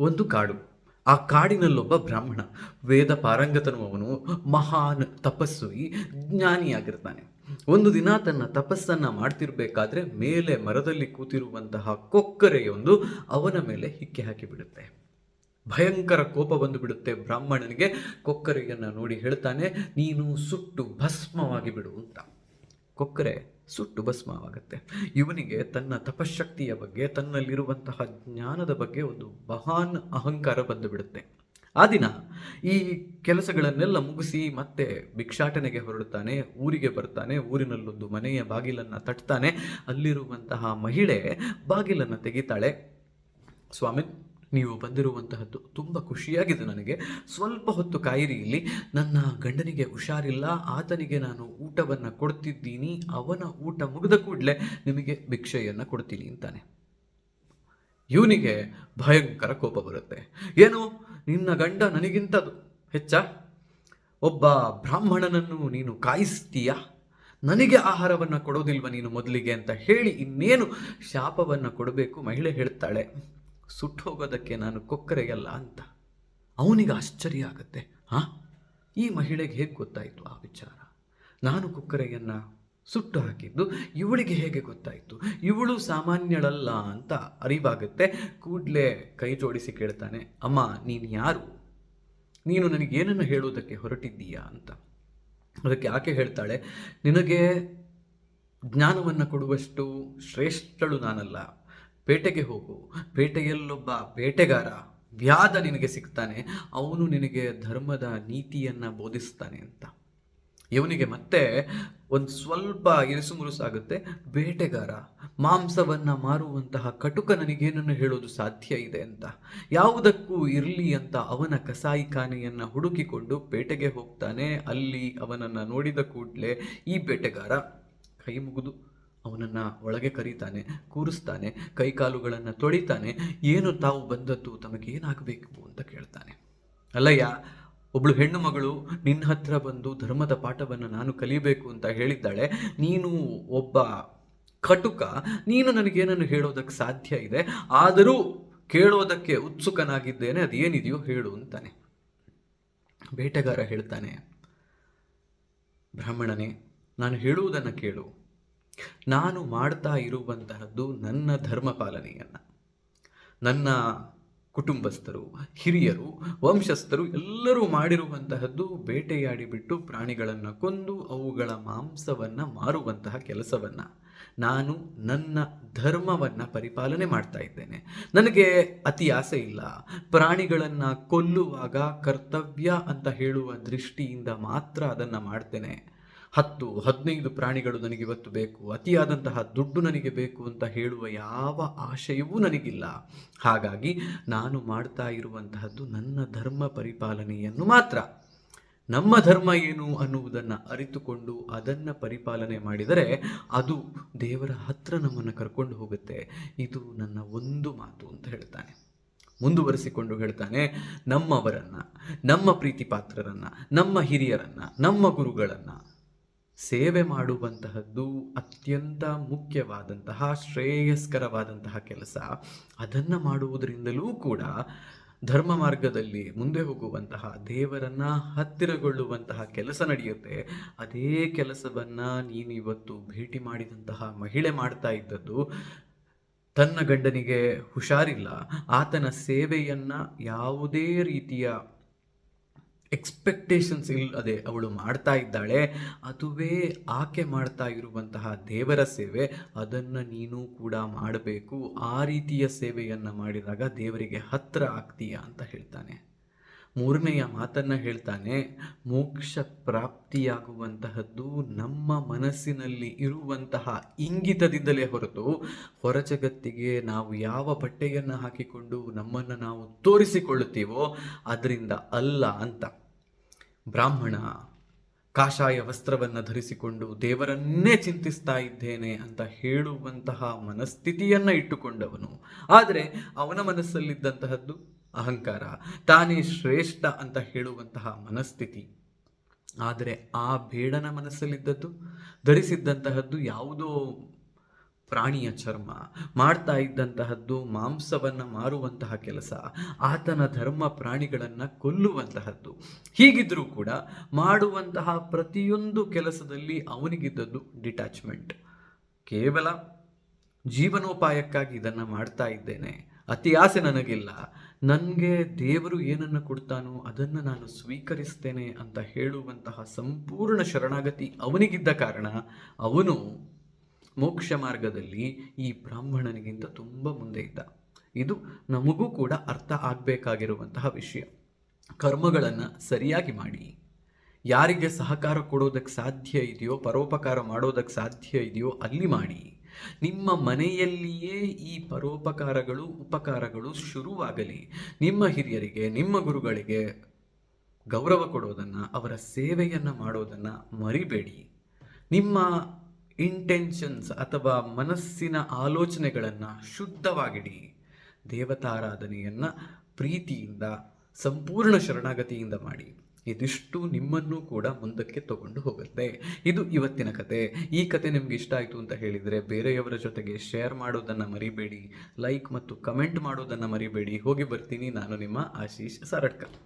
ಒಂದು ಕಾಡು. ಆ ಕಾಡಿನಲ್ಲೊಬ್ಬ ಬ್ರಾಹ್ಮಣ, ವೇದ ಪಾರಂಗತನು ಅವನು, ಮಹಾನ್ ತಪಸ್ವಿ, ಜ್ಞಾನಿಯಾಗಿರ್ತಾನೆ. ಒಂದು ದಿನ ತನ್ನ ತಪಸ್ಸನ್ನ ಮಾಡ್ತಿರ್ಬೇಕಾದ್ರೆ ಮೇಲೆ ಮರದಲ್ಲಿ ಕೂತಿರುವಂತಹ ಕೊಕ್ಕರೆಯೊಂದು ಅವನ ಮೇಲೆ ಹಿಕ್ಕೆ ಹಾಕಿಬಿಡುತ್ತೆ. ಭಯಂಕರ ಕೋಪ ಬಂದು ಬಿಡುತ್ತೆ ಬ್ರಾಹ್ಮಣನಿಗೆ. ಕೊಕ್ಕರೆಯನ್ನ ನೋಡಿ ಹೇಳ್ತಾನೆ, ನೀನು ಸುಟ್ಟು ಭಸ್ಮವಾಗಿ ಬಿಡು ಅಂತ. ಕೊಕ್ಕರೆ ಸುಟ್ಟು ಭಸ್ಮವಾಗುತ್ತೆ. ಇವನಿಗೆ ತನ್ನ ತಪಶಕ್ತಿಯ ಬಗ್ಗೆ, ತನ್ನಲ್ಲಿರುವಂತಹ ಜ್ಞಾನದ ಬಗ್ಗೆ ಒಂದು ಮಹಾನ್ ಅಹಂಕಾರ ಬಂದು ಬಿಡುತ್ತೆ. ಆ ದಿನ ಈ ಕೆಲಸಗಳನ್ನೆಲ್ಲ ಮುಗಿಸಿ ಮತ್ತೆ ಭಿಕ್ಷಾಟನೆಗೆ ಹೊರಡುತ್ತಾನೆ. ಊರಿಗೆ ಬರ್ತಾನೆ. ಊರಿನಲ್ಲೊಂದು ಮನೆಯ ಬಾಗಿಲನ್ನು ತಟ್ತಾನೆ. ಅಲ್ಲಿರುವಂತಹ ಮಹಿಳೆ ಬಾಗಿಲನ್ನು ತೆಗಿತಾಳೆ. ಸ್ವಾಮಿ, ನೀವು ಬಂದಿರುವಂತಹದ್ದು ತುಂಬ ಖುಷಿಯಾಗಿದೆ ನನಗೆ. ಸ್ವಲ್ಪ ಹೊತ್ತು ಕಾಯಿರಿ ಇಲ್ಲಿ. ನನ್ನ ಗಂಡನಿಗೆ ಹುಷಾರಿಲ್ಲ, ಆತನಿಗೆ ನಾನು ಊಟವನ್ನು ಕೊಡ್ತಿದ್ದೀನಿ. ಅವನ ಊಟ ಮುಗಿದ ಕೂಡಲೇ ನಿಮಗೆ ಭಿಕ್ಷೆಯನ್ನು ಕೊಡ್ತೀನಿ ಅಂತಾನೆ. ಇವನಿಗೆ ಭಯಂಕರ ಕೋಪ ಬರುತ್ತೆ. ಏನು, ನಿನ್ನ ಗಂಡ ನನಗಿಂತ ಹೆಚ್ಚ? ಒಬ್ಬ ಬ್ರಾಹ್ಮಣನನ್ನು ನೀನು ಕಾಯಿಸ್ತೀಯಾ? ನನಗೆ ಆಹಾರವನ್ನು ಕೊಡೋದಿಲ್ವ ನೀನು ಮೊದಲಿಗೆ ಅಂತ ಹೇಳಿ ಇನ್ನೇನು ಶಾಪವನ್ನು ಕೊಡಬೇಕು. ಮಹಿಳೆ ಹೇಳ್ತಾಳೆ, ಸುಟ್ಟು ಹೋಗೋದಕ್ಕೆ ನಾನು ಕೊಕ್ಕರೆಯಲ್ಲ ಅಂತ. ಅವನಿಗೆ ಆಶ್ಚರ್ಯ ಆಗುತ್ತೆ. ಈ ಮಹಿಳೆಗೆ ಹೇಗೆ ಗೊತ್ತಾಯಿತು ಆ ವಿಚಾರ? ನಾನು ಕೊಕ್ಕರೆಯನ್ನು ಸುಟ್ಟು ಹಾಕಿದ್ದು ಇವಳಿಗೆ ಹೇಗೆ ಗೊತ್ತಾಯಿತು? ಇವಳು ಸಾಮಾನ್ಯಳಲ್ಲ ಅಂತ ಅರಿವಾಗುತ್ತೆ. ಕೂಡಲೇ ಕೈ ಜೋಡಿಸಿ ಕೇಳ್ತಾನೆ, ಅಮ್ಮ, ನೀನು ಯಾರು? ನೀನು ನನಗೇನನ್ನು ಹೇಳುವುದಕ್ಕೆ ಹೊರಟಿದ್ದೀಯಾ ಅಂತ. ಅದಕ್ಕೆ ಆಕೆ ಹೇಳ್ತಾಳೆ, ನಿನಗೆ ಜ್ಞಾನವನ್ನು ಕೊಡುವಷ್ಟು ಶ್ರೇಷ್ಠಳು ನಾನಲ್ಲ. ಪೇಟೆಗೆ ಹೋಗು. ಪೇಟೆಯಲ್ಲೊಬ್ಬ ಬೇಟೆಗಾರ ವ್ಯಾಧ ನಿನಗೆ ಸಿಗ್ತಾನೆ. ಅವನು ನಿನಗೆ ಧರ್ಮದ ನೀತಿಯನ್ನು ಬೋಧಿಸ್ತಾನೆ ಅಂತ. ಇವನಿಗೆ ಮತ್ತೆ ಒಂದು ಸ್ವಲ್ಪ ಇರಿಸು ಮುರುಸಾಗುತ್ತೆ. ಬೇಟೆಗಾರ, ಮಾಂಸವನ್ನು ಮಾರುವಂತಹ ಕಟುಕ ನನಗೇನನ್ನು ಹೇಳೋದು ಸಾಧ್ಯ ಇದೆ ಅಂತ. ಯಾವುದಕ್ಕೂ ಇರಲಿ ಅಂತ ಅವನ ಕಸಾಯಿಖಾನೆಯನ್ನು ಹುಡುಕಿಕೊಂಡು ಪೇಟೆಗೆ ಹೋಗ್ತಾನೆ. ಅಲ್ಲಿ ಅವನನ್ನು ನೋಡಿದ ಕೂಡಲೇ ಈ ಬೇಟೆಗಾರ ಕೈ ಮುಗಿದು ಅವನನ್ನು ಒಳಗೆ ಕರೀತಾನೆ, ಕೂರಿಸ್ತಾನೆ, ಕೈಕಾಲುಗಳನ್ನು ತೊಳಿತಾನೆ. ಏನು ತಾವು ಬಂದದ್ದು, ತಮಗೇನಾಗಬೇಕು ಅಂತ ಕೇಳ್ತಾನೆ. ಅಲ್ಲಯ್ಯ, ಒಬ್ಳು ಹೆಣ್ಣು ಮಗಳು ನಿನ್ನ ಹತ್ರ ಬಂದು ಧರ್ಮದ ಪಾಠವನ್ನು ನಾನು ಕಲಿಬೇಕು ಅಂತ ಹೇಳಿದ್ದಾಳೆ. ನೀನು ಒಬ್ಬ ಕಟುಕ, ನೀನು ನನಗೇನನ್ನು ಹೇಳೋದಕ್ಕೆ ಸಾಧ್ಯ ಇದೆ, ಆದರೂ ಕೇಳೋದಕ್ಕೆ ಉತ್ಸುಕನಾಗಿದ್ದೇನೆ, ಅದೇನಿದೆಯೋ ಹೇಳು ಅಂತಾನೆ. ಬೇಟೆಗಾರ ಹೇಳ್ತಾನೆ, ಬ್ರಾಹ್ಮಣನೇ, ನಾನು ಹೇಳುವುದನ್ನು ಕೇಳು. ನಾನು ಮಾಡ್ತಾ ಇರುವಂತಹದ್ದು ನನ್ನ ಧರ್ಮ ಪಾಲನೆಯನ್ನು. ನನ್ನ ಕುಟುಂಬಸ್ಥರು, ಹಿರಿಯರು, ವಂಶಸ್ಥರು ಎಲ್ಲರೂ ಮಾಡಿರುವಂತಹದ್ದು ಬೇಟೆಯಾಡಿಬಿಟ್ಟು ಪ್ರಾಣಿಗಳನ್ನು ಕೊಂದು ಅವುಗಳ ಮಾಂಸವನ್ನು ಮಾರುವಂತಹ ಕೆಲಸವನ್ನು. ನಾನು ನನ್ನ ಧರ್ಮವನ್ನು ಪರಿಪಾಲನೆ ಮಾಡ್ತಾ ಇದ್ದೇನೆ. ನನಗೆ ಅತಿ ಆಸೆ ಇಲ್ಲ. ಪ್ರಾಣಿಗಳನ್ನು ಕೊಲ್ಲುವಾಗ ಕರ್ತವ್ಯ ಅಂತ ಹೇಳುವ ದೃಷ್ಟಿಯಿಂದ ಮಾತ್ರ ಅದನ್ನು ಮಾಡ್ತೇನೆ. 10-15 ಪ್ರಾಣಿಗಳು ನನಗಿವತ್ತು ಬೇಕು, ಅತಿಯಾದಂತಹ ದುಡ್ಡು ನನಗೆ ಬೇಕು ಅಂತ ಹೇಳುವ ಯಾವ ಆಶಯವೂ ನನಗಿಲ್ಲ. ಹಾಗಾಗಿ ನಾನು ಮಾಡ್ತಾ ಇರುವಂತಹದ್ದು ನನ್ನ ಧರ್ಮ ಪರಿಪಾಲನೆಯನ್ನು ಮಾತ್ರ. ನಮ್ಮ ಧರ್ಮ ಏನು ಅನ್ನುವುದನ್ನು ಅರಿತುಕೊಂಡು ಅದನ್ನು ಪರಿಪಾಲನೆ ಮಾಡಿದರೆ ಅದು ದೇವರ ಹತ್ರ ನಮ್ಮನ್ನು ಕರ್ಕೊಂಡು ಹೋಗುತ್ತೆ. ಇದು ನನ್ನ ಒಂದು ಮಾತು ಅಂತ ಹೇಳ್ತಾನೆ. ಮುಂದುವರಿಸಿಕೊಂಡು ಹೇಳ್ತಾನೆ, ನಮ್ಮವರನ್ನು, ನಮ್ಮ ಪ್ರೀತಿ ಪಾತ್ರರನ್ನು, ನಮ್ಮ ಹಿರಿಯರನ್ನು, ನಮ್ಮ ಗುರುಗಳನ್ನು ಸೇವೆ ಮಾಡುವಂತಹದ್ದು ಅತ್ಯಂತ ಮುಖ್ಯವಾದಂತಹ ಶ್ರೇಯಸ್ಕರವಾದಂತಹ ಕೆಲಸ. ಅದನ್ನು ಮಾಡುವುದರಿಂದಲೂ ಕೂಡ ಧರ್ಮ ಮಾರ್ಗದಲ್ಲಿ ಮುಂದೆ ಹೋಗುವಂತಹ, ದೇವರನ್ನ ಹತ್ತಿರಗೊಳ್ಳುವಂತಹ ಕೆಲಸ ನಡೆಯುತ್ತೆ. ಅದೇ ಕೆಲಸವನ್ನು ನೀನು ಇವತ್ತು ಭೇಟಿ ಮಾಡಿದಂತಹ ಮಹಿಳೆ ಮಾಡ್ತಾ ಇದ್ದದ್ದು. ತನ್ನ ಗಂಡನಿಗೆ ಹುಷಾರಿಲ್ಲ, ಆತನ ಸೇವೆಯನ್ನು ಯಾವುದೇ ರೀತಿಯ ಎಕ್ಸ್ಪೆಕ್ಟೇಷನ್ಸ್ ಇಲ್ಲದೆ ಅವಳು ಮಾಡ್ತಾ ಇದ್ದಾಳೆ. ಅದುವೇ ಆಕೆ ಮಾಡ್ತಾ ಇರುವಂತಹ ದೇವರ ಸೇವೆ. ಅದನ್ನು ನೀನು ಕೂಡ ಮಾಡಬೇಕು. ಆ ರೀತಿಯ ಸೇವೆಯನ್ನು ಮಾಡಿದಾಗ ದೇವರಿಗೆ ಹತ್ತಿರ ಆಗ್ತೀಯಾ ಅಂತ ಹೇಳ್ತಾನೆ. ಮೂರನೆಯ ಮಾತನ್ನು ಹೇಳ್ತಾನೆ, ಮೋಕ್ಷ ಪ್ರಾಪ್ತಿಯಾಗುವಂತಹದ್ದು ನಮ್ಮ ಮನಸ್ಸಿನಲ್ಲಿ ಇರುವಂತಹ ಇಂಗಿತದಿಂದಲೇ ಹೊರತು ಹೊರ ಜಗತ್ತಿಗೆ ನಾವು ಯಾವ ಬಟ್ಟೆಯನ್ನು ಹಾಕಿಕೊಂಡು ನಮ್ಮನ್ನು ನಾವು ತೋರಿಸಿಕೊಳ್ಳುತ್ತೀವೋ ಅದರಿಂದ ಅಲ್ಲ ಅಂತ. ಬ್ರಾಹ್ಮಣ ಕಾಷಾಯ ವಸ್ತ್ರವನ್ನು ಧರಿಸಿಕೊಂಡು ದೇವರನ್ನೇ ಚಿಂತಿಸ್ತಾ ಇದ್ದೇನೆ ಅಂತ ಹೇಳುವಂತಹ ಮನಸ್ಥಿತಿಯನ್ನು ಇಟ್ಟುಕೊಂಡವನು. ಆದರೆ ಅವನ ಮನಸ್ಸಲ್ಲಿದ್ದಂತಹದ್ದು ಅಹಂಕಾರ, ತಾನೇ ಶ್ರೇಷ್ಠ ಅಂತ ಹೇಳುವಂತಹ ಮನಸ್ಥಿತಿ. ಆದರೆ ಆ ಬೇಡನ ಮನಸ್ಸಲ್ಲಿದ್ದದ್ದು, ಧರಿಸಿದ್ದಂತಹದ್ದು ಯಾವುದೋ ಪ್ರಾಣಿಯ ಚರ್ಮ, ಮಾಡ್ತಾ ಇದ್ದಂತಹದ್ದು ಮಾಂಸವನ್ನು ಮಾರುವಂತಹ ಕೆಲಸ, ಆತನ ಧರ್ಮ ಪ್ರಾಣಿಗಳನ್ನು ಕೊಲ್ಲುವಂತಹದ್ದು. ಹೀಗಿದ್ರೂ ಕೂಡ ಮಾಡುವಂತಹ ಪ್ರತಿಯೊಂದು ಕೆಲಸದಲ್ಲಿ ಅವನಿಗಿದ್ದದ್ದು ಡಿಟ್ಯಾಚ್ಮೆಂಟ್. ಕೇವಲ ಜೀವನೋಪಾಯಕ್ಕಾಗಿ ಇದನ್ನು ಮಾಡ್ತಾ ಇದ್ದೇನೆ, ಅತಿ ಆಸೆ ನನಗಿಲ್ಲ, ನನಗೆ ದೇವರು ಏನನ್ನು ಕೊಡ್ತಾನೋ ಅದನ್ನು ನಾನು ಸ್ವೀಕರಿಸ್ತೇನೆ ಅಂತ ಹೇಳುವಂತಹ ಸಂಪೂರ್ಣ ಶರಣಾಗತಿ ಅವನಿಗಿದ್ದ ಕಾರಣ ಅವನು ಮೋಕ್ಷ ಮಾರ್ಗದಲ್ಲಿ ಈ ಬ್ರಾಹ್ಮಣನಿಗಿಂತ ತುಂಬ ಮುಂದೆ ಇದ್ದ. ಇದು ನಮಗೂ ಕೂಡ ಅರ್ಥ ಆಗಬೇಕಾಗಿರುವಂತಹ ವಿಷಯ. ಕರ್ಮಗಳನ್ನು ಸರಿಯಾಗಿ ಮಾಡಿ, ಯಾರಿಗೆ ಸಹಕಾರ ಕೊಡೋದಕ್ಕೆ ಸಾಧ್ಯ ಇದೆಯೋ, ಪರೋಪಕಾರ ಮಾಡೋದಕ್ಕೆ ಸಾಧ್ಯ ಇದೆಯೋ ಅಲ್ಲಿ ಮಾಡಿ. ನಿಮ್ಮ ಮನೆಯಲ್ಲಿಯೇ ಈ ಪರೋಪಕಾರಗಳು ಉಪಕಾರಗಳು ಶುರುವಾಗಲಿ. ನಿಮ್ಮ ಹಿರಿಯರಿಗೆ, ನಿಮ್ಮ ಗುರುಗಳಿಗೆ ಗೌರವ ಕೊಡೋದನ್ನು, ಅವರ ಸೇವೆಯನ್ನು ಮಾಡೋದನ್ನು ಮರಿಬೇಡಿ. ನಿಮ್ಮ ಇಂಟೆನ್ಷನ್ಸ್ ಅಥವಾ ಮನಸ್ಸಿನ ಆಲೋಚನೆಗಳನ್ನು ಶುದ್ಧವಾಗಿಡಿ. ದೇವತಾರಾಧನೆಯನ್ನು ಪ್ರೀತಿಯಿಂದ, ಸಂಪೂರ್ಣ ಶರಣಾಗತಿಯಿಂದ ಮಾಡಿ. ಇದಿಷ್ಟು ನಿಮ್ಮನ್ನು ಕೂಡ ಮುಂದಕ್ಕೆ ತಗೊಂಡು ಹೋಗುತ್ತೆ. ಇದು ಇವತ್ತಿನ ಕತೆ. ಈ ಕತೆ ನಿಮ್ಗೆ ಇಷ್ಟ ಆಯಿತು ಅಂತ ಹೇಳಿದರೆ ಬೇರೆಯವರ ಜೊತೆಗೆ ಶೇರ್ ಮಾಡೋದನ್ನು ಮರಿಬೇಡಿ. ಲೈಕ್ ಮತ್ತು ಕಮೆಂಟ್ ಮಾಡೋದನ್ನು ಮರಿಬೇಡಿ. ಹೋಗಿ ಬರ್ತೀನಿ. ನಾನು ನಿಮ್ಮ ಆಶೀಶ್ ಸರಡ್ಕರ್.